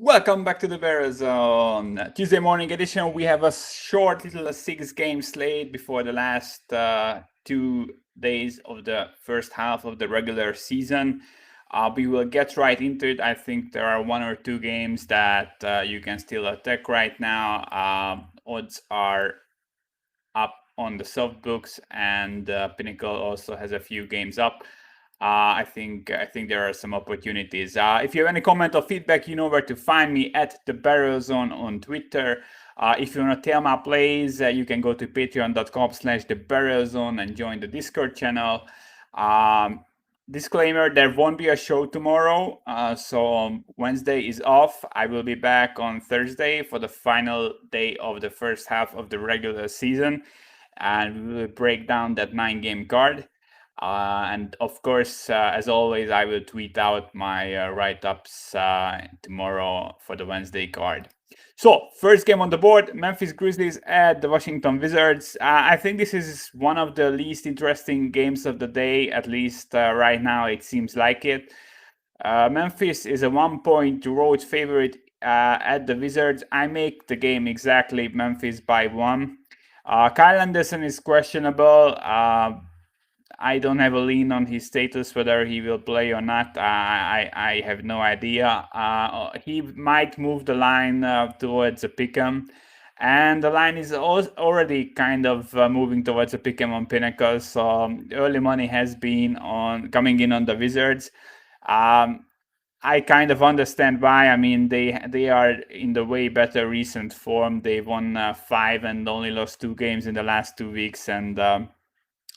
Welcome back to the bettors on Tuesday morning edition. We have a short little 6-game slate before the last 2 days of the first half of the regular season. We will get right into it. I think there are 1 or 2 games that you can still attack right now. Odds are up on the soft books, and Pinnacle also has a few games up. I think there are some opportunities. If you have any comment or feedback, you know where to find me at the bettors on Twitter. If you want to tell my plays, you can go to patreon.com/thebarrelzone and join the Discord channel. Disclaimer, there won't be a show tomorrow, so Wednesday is off. I will be back on Thursday for the final day of the first half of the regular season, and we will break down that 9-game card. And of course, as always, I will tweet out my write-ups tomorrow for the Wednesday card. So, first game on the board, Memphis Grizzlies at the Washington Wizards. I think this is one of the least interesting games of the day, at least right now it seems like it. Memphis is a 1-point road favorite at the Wizards. I make the game exactly Memphis by 1. Kyle Anderson is questionable. I don't have a lean on his status, whether he will play or not. I have no idea. He might move the line towards a pick'em, and the line is already kind of moving towards a pick'em on Pinnacle. So early money has been coming in on the Wizards. I kind of understand why. I mean, they are in the way better recent form. They won 5 and only lost 2 games in the last 2 weeks, and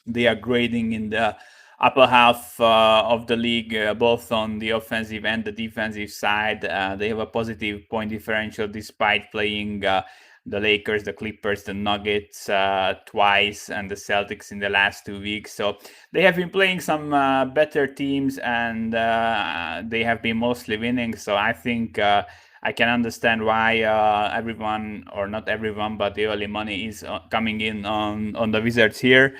they are grading in the upper half of the league, both on the offensive and the defensive side. They have a positive point differential despite playing the Lakers, the Clippers, the Nuggets twice, and the Celtics in the last 2 weeks. So they have been playing some better teams, and they have been mostly winning. So I think I can understand why everyone, or not everyone, but the early money is coming in on the Wizards here.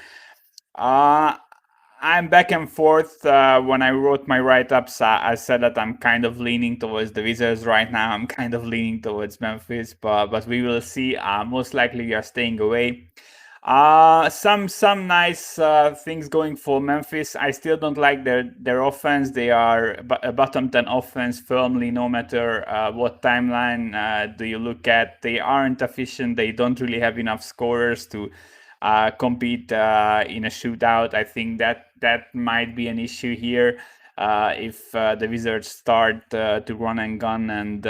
I'm back and forth. When I wrote my write-ups, I said that I'm kind of leaning towards the Wizards right now. I'm kind of leaning towards Memphis, but we will see. Most likely we are staying away. Some nice things going for Memphis. I still don't like their offense. They are a bottom 10 offense firmly, no matter what timeline do you look at. They aren't efficient. They don't really have enough scorers to compete in a shootout. I think that might be an issue here if the Wizards start to run and gun, and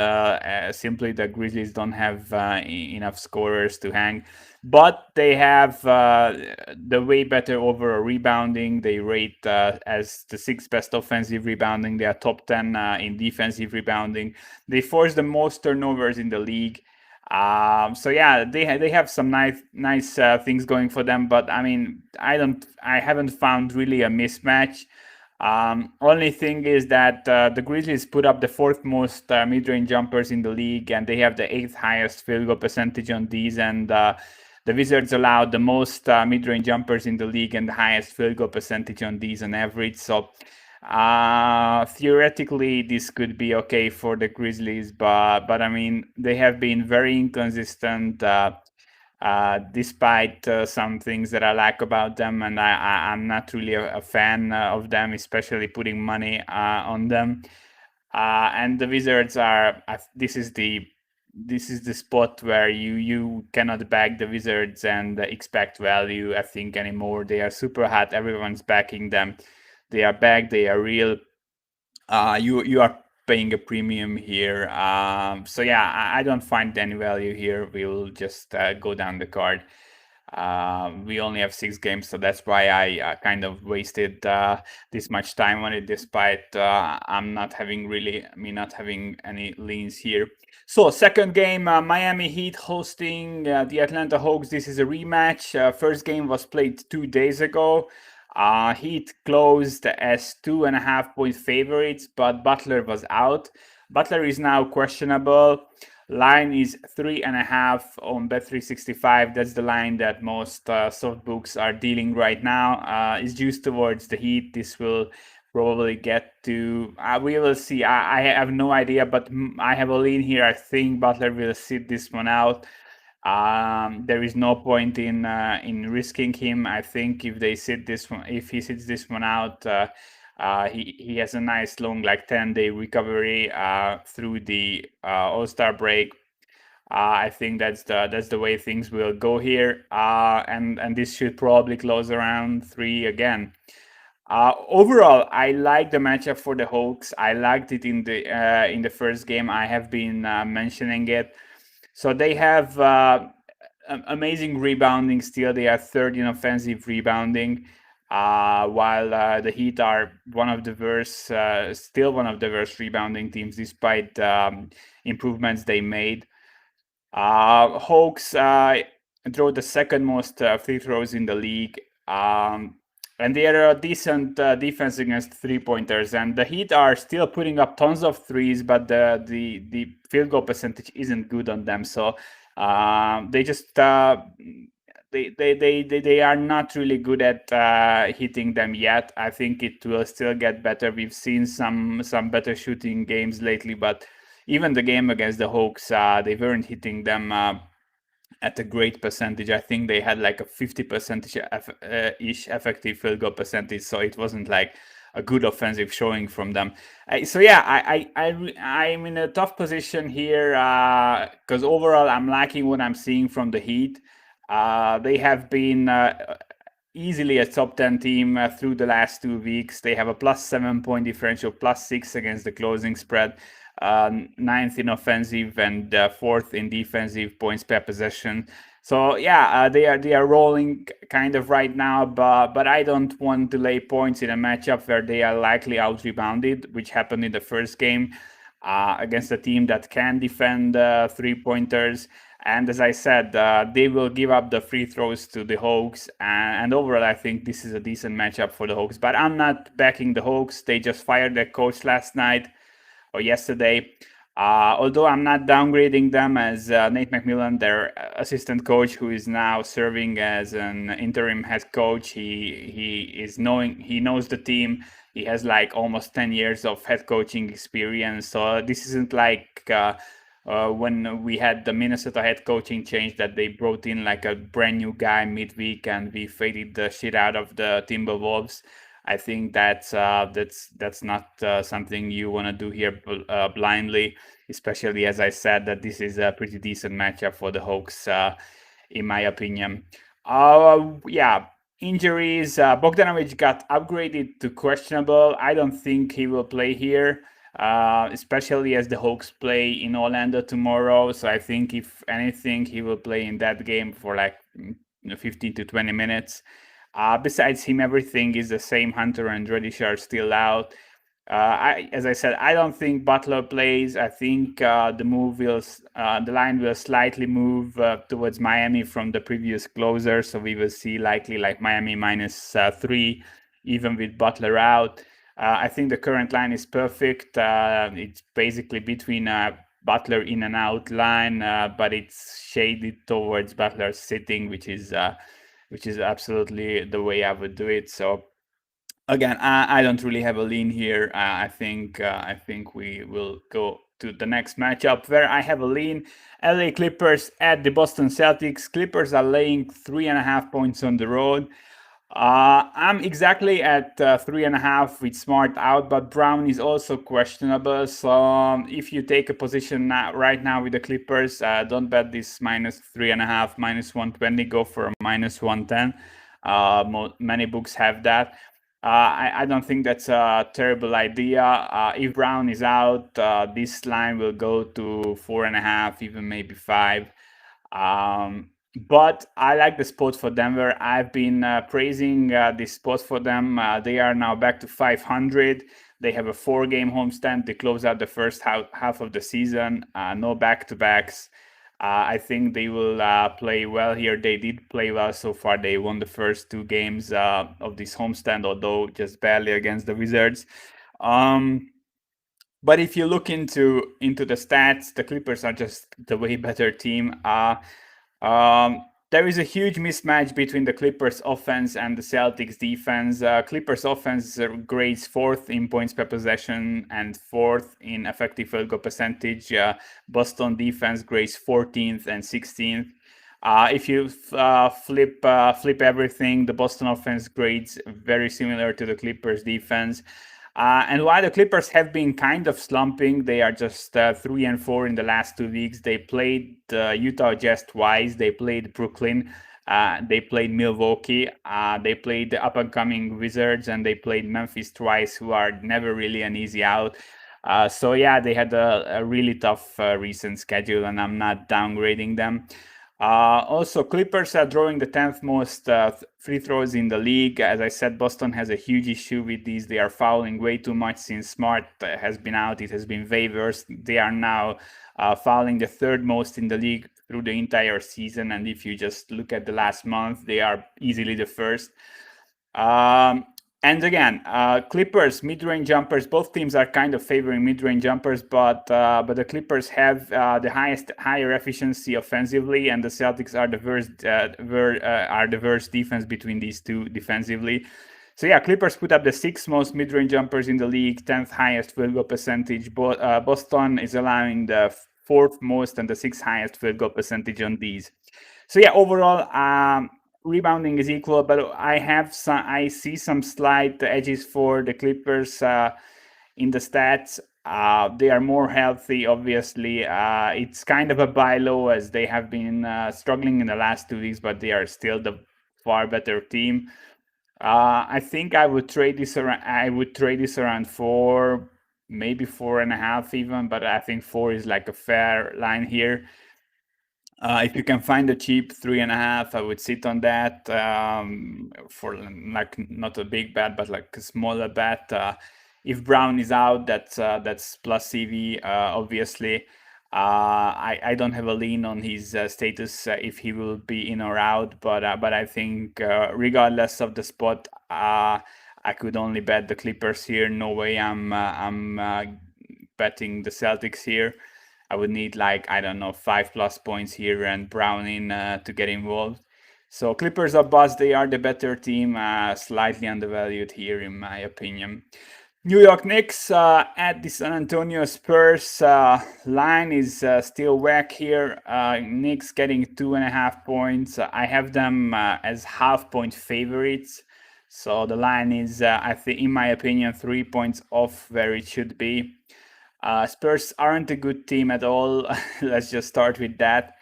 simply the Grizzlies don't have enough scorers to hang. But they have the way better overall rebounding. They rate as the 6th best offensive rebounding. They are top 10 in defensive rebounding. They force the most turnovers in the league. So yeah, they have some nice things going for them, but I mean, I haven't found really a mismatch. Only thing is that the Grizzlies put up the 4th most mid-range jumpers in the league, and they have the 8th highest field goal percentage on these, and the Wizards allowed the most mid-range jumpers in the league and the highest field goal percentage on these on average. So theoretically this could be okay for the Grizzlies, but I mean, they have been very inconsistent despite some things that I like about them, and I'm not really a fan of them, especially putting money on them. And the Wizards are this is the spot where you cannot back the Wizards and expect value, I think, anymore. They are super hot. Everyone's backing them. They are back. They are real. You are paying a premium here. So yeah, I don't find any value here. We will just go down the card. We only have 6 games, so that's why I kind of wasted this much time on it, despite I'm not having any leans here. So second game, Miami Heat hosting the Atlanta Hawks. This is a rematch. First game was played 2 days ago. Heat closed as 2.5-point favorites, but Butler was out. Butler is now questionable. Line is 3.5 on Bet365. That's the line that most soft books are dealing right now. It's juiced towards the Heat. This will probably get to. We will see. I have no idea, but I have a lean here. I think Butler will sit this one out. There is no point in risking him. I think if they sit this one, if he sits this one out, he has a nice long, like 10-day recovery through the All-Star break. I think that's the way things will go here, and this should probably close around 3 again. Overall, I like the matchup for the Hawks. I liked it in the first game. I have been mentioning it. So they have amazing rebounding. Still, they are third in offensive rebounding, while the Heat are still one of the worst rebounding teams, despite improvements they made. Hawks draw the second most free throws in the league. And they are a decent defense against three-pointers. And the Heat are still putting up tons of threes, but the field goal percentage isn't good on them. So they just they are not really good at hitting them yet. I think it will still get better. We've seen some better shooting games lately, but even the game against the Hawks, they weren't hitting them at a great percentage. I think they had like a 50% ish effective field goal percentage, so it wasn't like a good offensive showing from them. So yeah, I'm in a tough position here because overall I'm liking what I'm seeing from the Heat. They have been easily a top 10 team through the last 2 weeks. They have a +7 point differential, +6 against the closing spread, ninth in offensive and fourth in defensive points per possession. So yeah, they are rolling kind of right now, but I don't want to lay points in a matchup where they are likely out rebounded, which happened in the first game against a team that can defend 3-pointers. And as I said, they will give up the free throws to the Hawks. And overall, I think this is a decent matchup for the Hawks. But I'm not backing the Hawks. They just fired their coach last night or yesterday. Although I'm not downgrading them, as Nate McMillan, their assistant coach, who is now serving as an interim head coach, he knows the team. He has like almost 10 years of head coaching experience. So this isn't like when we had the Minnesota head coaching change that they brought in like a brand new guy midweek and we faded the shit out of the Timberwolves. I think that's not something you want to do here blindly, especially as I said that this is a pretty decent matchup for the Hawks, in my opinion. Yeah, injuries. Bogdanovic got upgraded to questionable. I don't think he will play here, especially as the Hawks play in Orlando tomorrow. So I think if anything, he will play in that game for like 15 to 20 minutes. Besides him, everything is the same. Hunter and Reddish are still out. As I said, I don't think Butler plays. I think the line will slightly move towards Miami from the previous closer. So we will see likely like Miami -3, even with Butler out. I think the current line is perfect. It's basically between Butler in and out line, but it's shaded towards Butler sitting, which is absolutely the way I would do it. So again, I don't really have a lean here. I think we will go to the next matchup where I have a lean. LA Clippers at the Boston Celtics. Clippers are laying 3.5 points on the road. I'm exactly at 3.5 with Smart out, but Brown is also questionable. So if you take a position right now with the Clippers, don't bet this -3.5, -120. Go for a -110. Many books have that. I don't think that's a terrible idea. If Brown is out, this line will go to 4.5, even maybe 5. But I like the spot for Denver. I've been praising this spot for them. They are now back to 500. They have a 4-game homestand. They close out the first half of the season. No back-to-backs. I think they will play well here. They did play well so far. They won the first 2 games of this homestand, although just barely against the Wizards. But if you look into the stats, the Clippers are just the way better team. There is a huge mismatch between the Clippers offense and the Celtics defense. Clippers offense grades fourth in points per possession and fourth in effective field goal percentage. Boston defense grades 14th and 16th. If you flip everything, the Boston offense grades very similar to the Clippers defense. And while the Clippers have been kind of slumping, they are just 3-4 in the last 2 weeks. They played Utah Jazz twice. They played Brooklyn. They played Milwaukee. They played the up-and-coming Wizards, and they played Memphis twice, who are never really an easy out. So yeah, they had a really tough recent schedule, and I'm not downgrading them. Also, Clippers are drawing the 10th most free throws in the league. As I said, Boston has a huge issue with these. They are fouling way too much since Smart has been out. It has been way worse. They are now fouling the third most in the league through the entire season. And if you just look at the last month, they are easily the first. And again, Clippers mid-range jumpers. Both teams are kind of favoring mid-range jumpers, but the Clippers have the higher efficiency offensively, and the Celtics are the worst defense between these two defensively. So yeah, Clippers put up the 6th most mid-range jumpers in the league, 10th highest field goal percentage. Boston is allowing the 4th most and the 6th highest field goal percentage on these. So yeah, overall, rebounding is equal, but I see some slight edges for the Clippers in the stats. They are more healthy, obviously. It's kind of a buy low as they have been struggling in the last 2 weeks, but they are still the far better team. I think I would trade this around. I would trade this around 4, maybe 4.5 even, but I think 4 is like a fair line here. If you can find a cheap 3.5, I would sit on that for like not a big bet, but like a smaller bet. If Brown is out, that's plus CV, obviously. I don't have a lean on his status if he will be in or out, but I think regardless of the spot, I could only bet the Clippers here. No way I'm betting the Celtics here. I would need like, I don't know, 5+ points here and Brown in to get involved. So Clippers are bust. They are the better team, slightly undervalued here in my opinion. New York Knicks at the San Antonio Spurs. Line is still whack here. Knicks getting 2.5 points. I have them as half-point favorites. So the line is, I think, in my opinion, 3 points off where it should be. Spurs aren't a good team at all. Let's just start with that.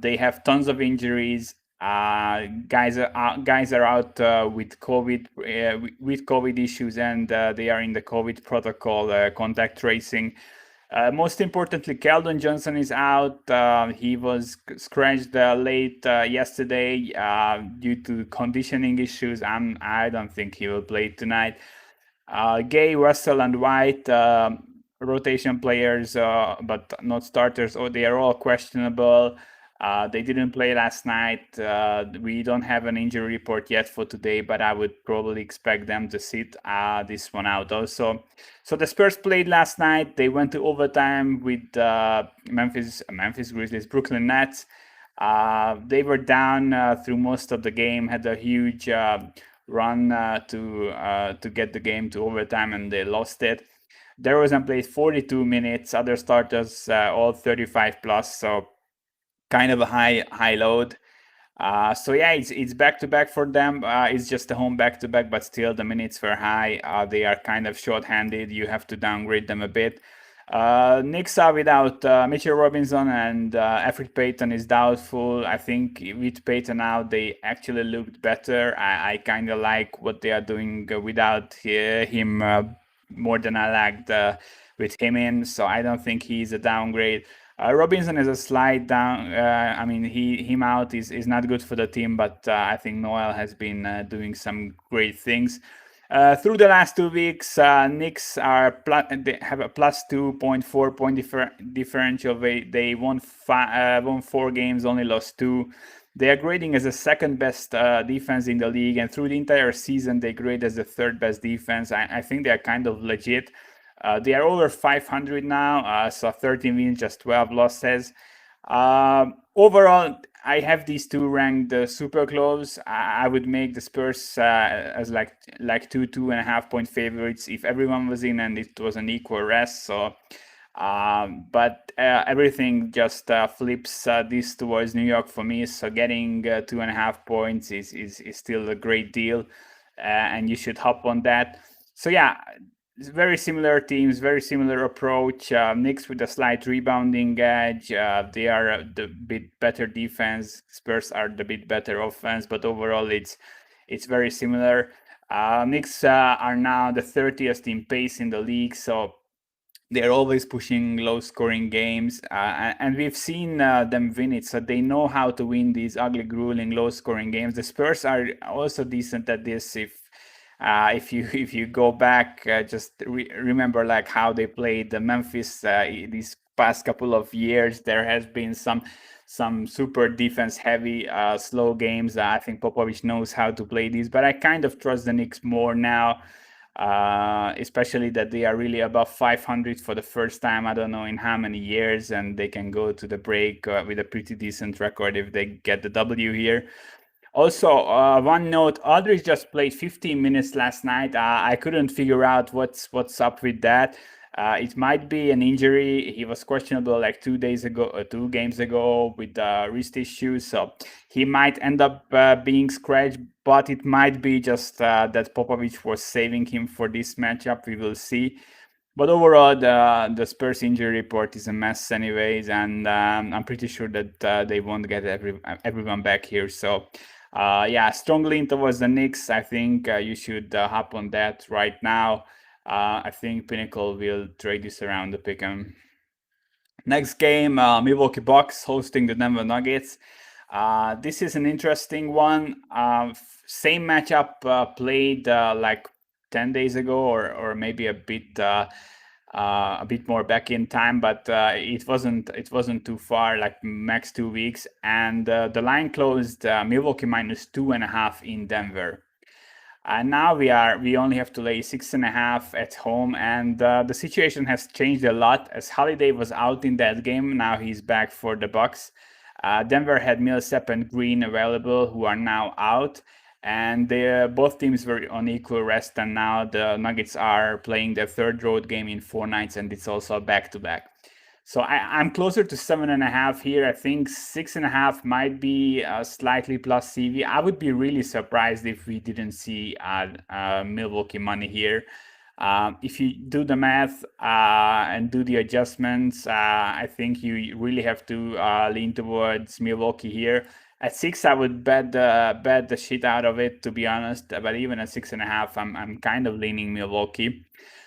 They have tons of injuries. Guys are out with COVID issues, and they are in the COVID protocol, contact tracing. Most importantly, Keldon Johnson is out. He was scratched late yesterday due to conditioning issues. I don't think he will play tonight. Gay, Russell, and White, rotation players, but not starters. Or they are all questionable. They didn't play last night. We don't have an injury report yet for today, but I would probably expect them to sit this one out also. So the Spurs played last night. They went to overtime with Memphis Grizzlies, Brooklyn Nets. They were down through most of the game, had a huge run to get the game to overtime, and they lost it. DeRozan played 42 minutes. Other starters all 35 plus, so kind of a high load. So yeah, it's back to back for them. It's just a home back to back, but still the minutes were high. They are kind of short-handed. You have to downgrade them a bit. Knicks are without Mitchell Robinson, and Elfrid Payton is doubtful. I think with Payton out, they actually looked better. I kind of like what they are doing without him more than I liked with him in. So I don't think he's a downgrade. Robinson is a slight down. I mean, him out is not good for the team, but I think Noel has been doing some great things. Through the last 2 weeks, Knicks they have a plus 2.4 point differential. They won 4 games, only lost 2. They are grading as the second best defense in the league, and through the entire season, they grade as the third best defense. I think they are kind of legit. They are over 500 now, so 13 wins, just 12 losses. Overall, I have these two ranked super close. I would make the Spurs as like 2.5 point favorites if everyone was in and it was an equal rest. So, but everything just flips this towards New York for me. So getting 2.5 points is still a great deal, and you should hop on that. So yeah, very similar teams, very similar approach. Knicks with a slight rebounding edge. They are the bit better defense. Spurs are the bit better offense, but overall it's very similar. Knicks are now the 30th in pace in the league, so they're always pushing low scoring games, and we've seen them win it, so they know how to win these ugly, grueling, low scoring games. The Spurs are also decent at this. If you go back, just remember like how they played the Memphis these past couple of years. There has been some super defense heavy slow games. I think Popovich knows how to play these, but I kind of trust the Knicks more now, especially that they are really above 500 for the first time. I don't know in how many years, and they can go to the break with a pretty decent record if they get the W here. Also, one note: Aldridge just played 15 minutes last night. I couldn't figure out what's up with that. It might be an injury. He was questionable like 2 days ago, 2 games ago with wrist issues, so he might end up being scratched. But it might be just that Popovich was saving him for this matchup. We will see. But overall, the Spurs injury report is a mess, anyways, and I'm pretty sure that they won't get everyone back here. So, yeah, strong lean towards the Knicks. I think you should hop on that right now. I think Pinnacle will trade this around the pick'em. Next game, Milwaukee Bucks hosting the Denver Nuggets. This is an interesting one. Same matchup played like 10 days ago, or maybe a bit more back in time, but it wasn't too far, like max 2 weeks, and the line closed Milwaukee -2.5 in Denver. And now we only have to lay 6.5 at home, and the situation has changed a lot as Holiday was out in that game. Now he's back for the Bucks. Denver had Millsap and Green available, who are now out, and both teams were on equal rest. And now the Nuggets are playing their third road game in 4 nights, and it's also back to back. So I'm closer to 7.5 here. I think 6.5 might be slightly plus CV. I would be really surprised if we didn't see Milwaukee money here. If you do the math and do the adjustments, I think you really have to lean towards Milwaukee here. At 6, I would bet the shit out of it, to be honest. But even at 6.5, I'm kind of leaning Milwaukee.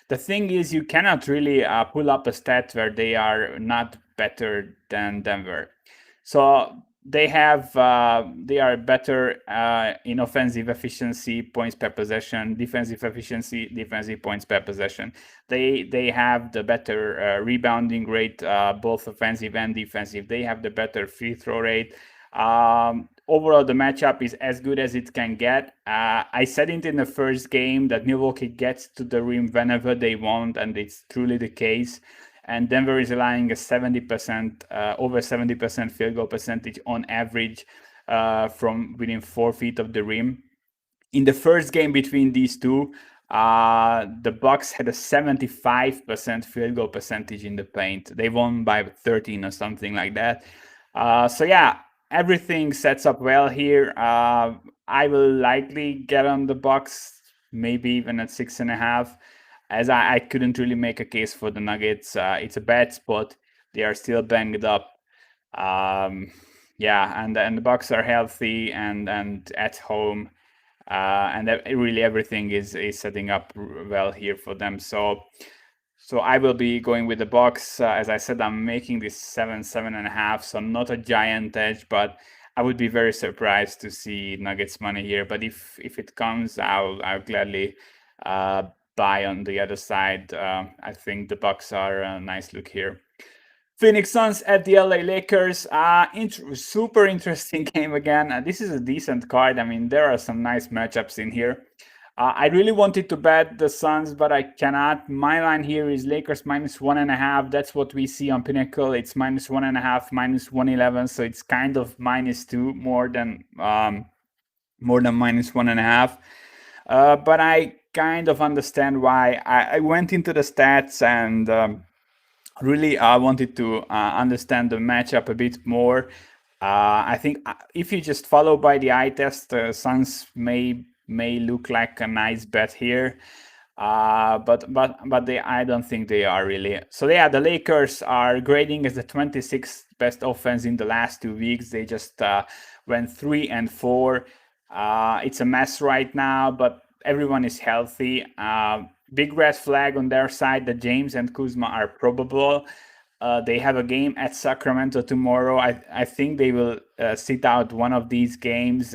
The thing is, you cannot really pull up a stat where they are not better than Denver. So they are better in offensive efficiency, points per possession, defensive efficiency, defensive points per possession. They have the better rebounding rate, both offensive and defensive. They have the better free throw rate. Overall, the matchup is as good as it can get. I said it in the first game that Milwaukee gets to the rim whenever they want, and it's truly the case. And Denver is allowing a 70%, over 70% field goal percentage on average from within 4 feet of the rim. In the first game between these two, the Bucks had a 75% field goal percentage in the paint. They won by 13 or something like that. So yeah, everything sets up well here. I will likely get on the Bucks, maybe even at 6.5, as I couldn't really make a case for the Nuggets. It's a bad spot. They are still banged up. Yeah, and the Bucks are healthy and at home, and really everything is setting up well here for them. So I will be going with the Bucks. As I said, I'm making this 7.5, so not a giant edge, but I would be very surprised to see Nuggets money here. But if it comes, I'll gladly buy on the other side. I think the Bucks are a nice look here. Phoenix Suns at the LA Lakers. Super interesting game again. This is a decent card. I mean, there are some nice matchups in here. I really wanted to bet the Suns, but I cannot. My line here is Lakers -1.5. That's what we see on Pinnacle. It's -1.5, -111, so it's kind of -2 more than -1.5. But I kind of understand why. I went into the stats and really I wanted to understand the matchup a bit more. I think if you just follow by the eye test, Suns may look like a nice bet here. But I don't think they are really. So yeah, the Lakers are grading as the 26th best offense in the last 2 weeks. They just went 3-4. It's a mess right now, but everyone is healthy. Big red flag on their side that James and Kuzma are probable. They have a game at Sacramento tomorrow. I think they will sit out one of these games.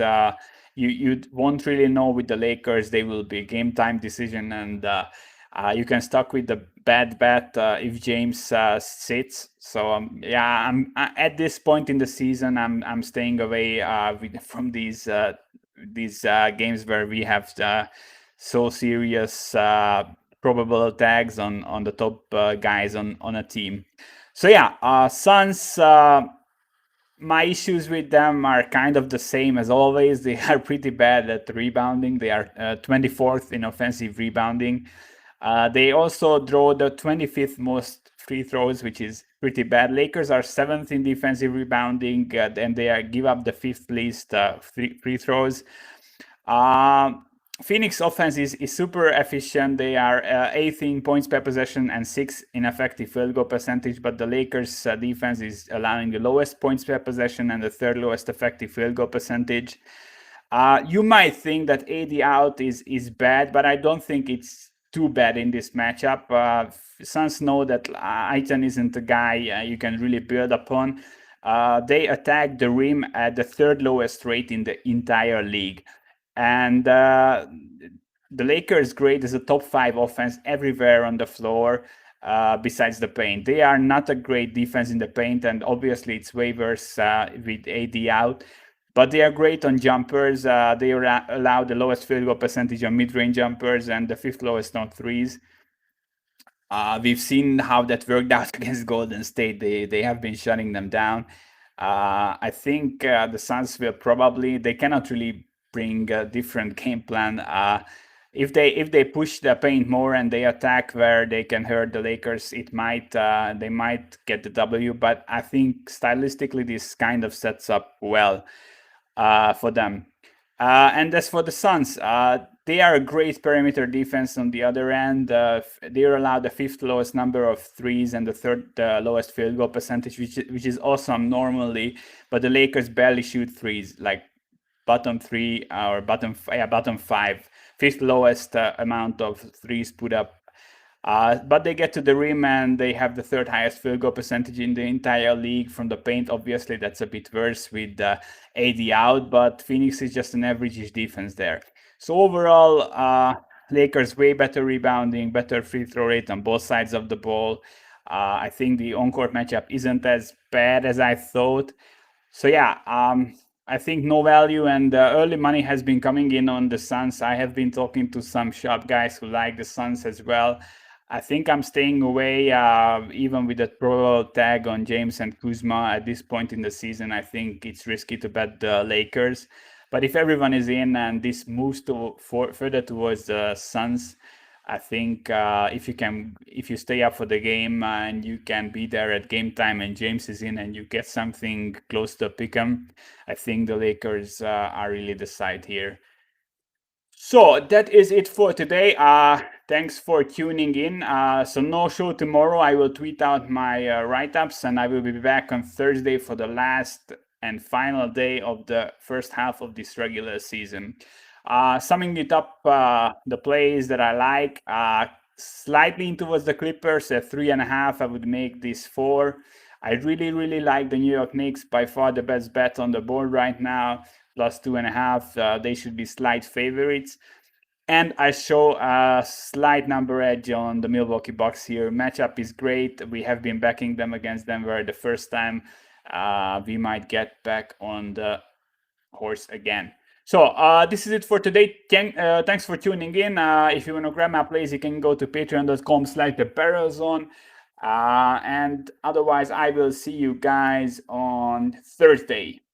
You won't really know with the Lakers. They will be game time decision, and you can stuck with the bad bet if James sits. So yeah, I'm at this point in the season. I'm staying away from these games where we have so serious probable tags on the top guys on a team. So yeah, Suns. My issues with them are kind of the same as always. They are pretty bad at rebounding. They are 24th in offensive rebounding. They also draw the 25th most free throws, which is pretty bad. Lakers are 7th in defensive rebounding, and they give up the 5th least free throws. Phoenix offense is super efficient. They are 18 points per possession and 6 in effective field goal percentage, but the Lakers defense is allowing the lowest points per possession and the third lowest effective field goal percentage. You might think that AD out is bad, but I don't think it's too bad in this matchup. Suns know that Aiton isn't a guy you can really build upon. They attack the rim at the third lowest rate in the entire league. And the Lakers grade as a top 5 offense everywhere on the floor besides the paint. They are not a great defense in the paint, and obviously it's way worse with AD out. But they are great on jumpers. They allow the lowest field goal percentage on mid-range jumpers and the 5th lowest on threes. We've seen how that worked out against Golden State. They have been shutting them down. I think the Suns will probably, they cannot really bring a different game plan. If they push the paint more and they attack where they can hurt the Lakers, they might get the W. But I think stylistically this kind of sets up well for them. And as for the Suns, they are a great perimeter defense on the other end. They are allowed the 5th lowest number of threes and the third lowest field goal percentage, which is awesome normally. But the Lakers barely shoot threes, like bottom 3 or bottom 5, 5th lowest amount of threes put up. But they get to the rim and they have the third highest field goal percentage in the entire league from the paint. Obviously, that's a bit worse with AD out, but Phoenix is just an average defense there. So overall, Lakers way better rebounding, better free throw rate on both sides of the ball. I think the on-court matchup isn't as bad as I thought. So yeah, I think no value and early money has been coming in on the Suns. I have been talking to some shop guys who like the Suns as well. I think I'm staying away, even with that pro tag on James and Kuzma at this point in the season. I think it's risky to bet the Lakers. But if everyone is in and this moves further towards the Suns, I think if you stay up for the game and you can be there at game time and James is in and you get something close to a pick'em, I think the Lakers are really the side here. So that is it for today. Thanks for tuning in. So no show tomorrow. I will tweet out my write-ups and I will be back on Thursday for the last and final day of the first half of this regular season. Summing it up, the plays that I like, slightly towards the Clippers at 3.5. I would make this 4. I really like the New York Knicks, by far the best bet on the board right now. Plus 2.5. They should be slight favorites. And I show a slight number edge on the Milwaukee Bucks here. Matchup is great. We have been backing them against Denver the first time. We might get back on the horse again. So this is it for today. Thanks for tuning in. If you want to grab my plays, you can go to patreon.com/thebettors. And otherwise, I will see you guys on Thursday.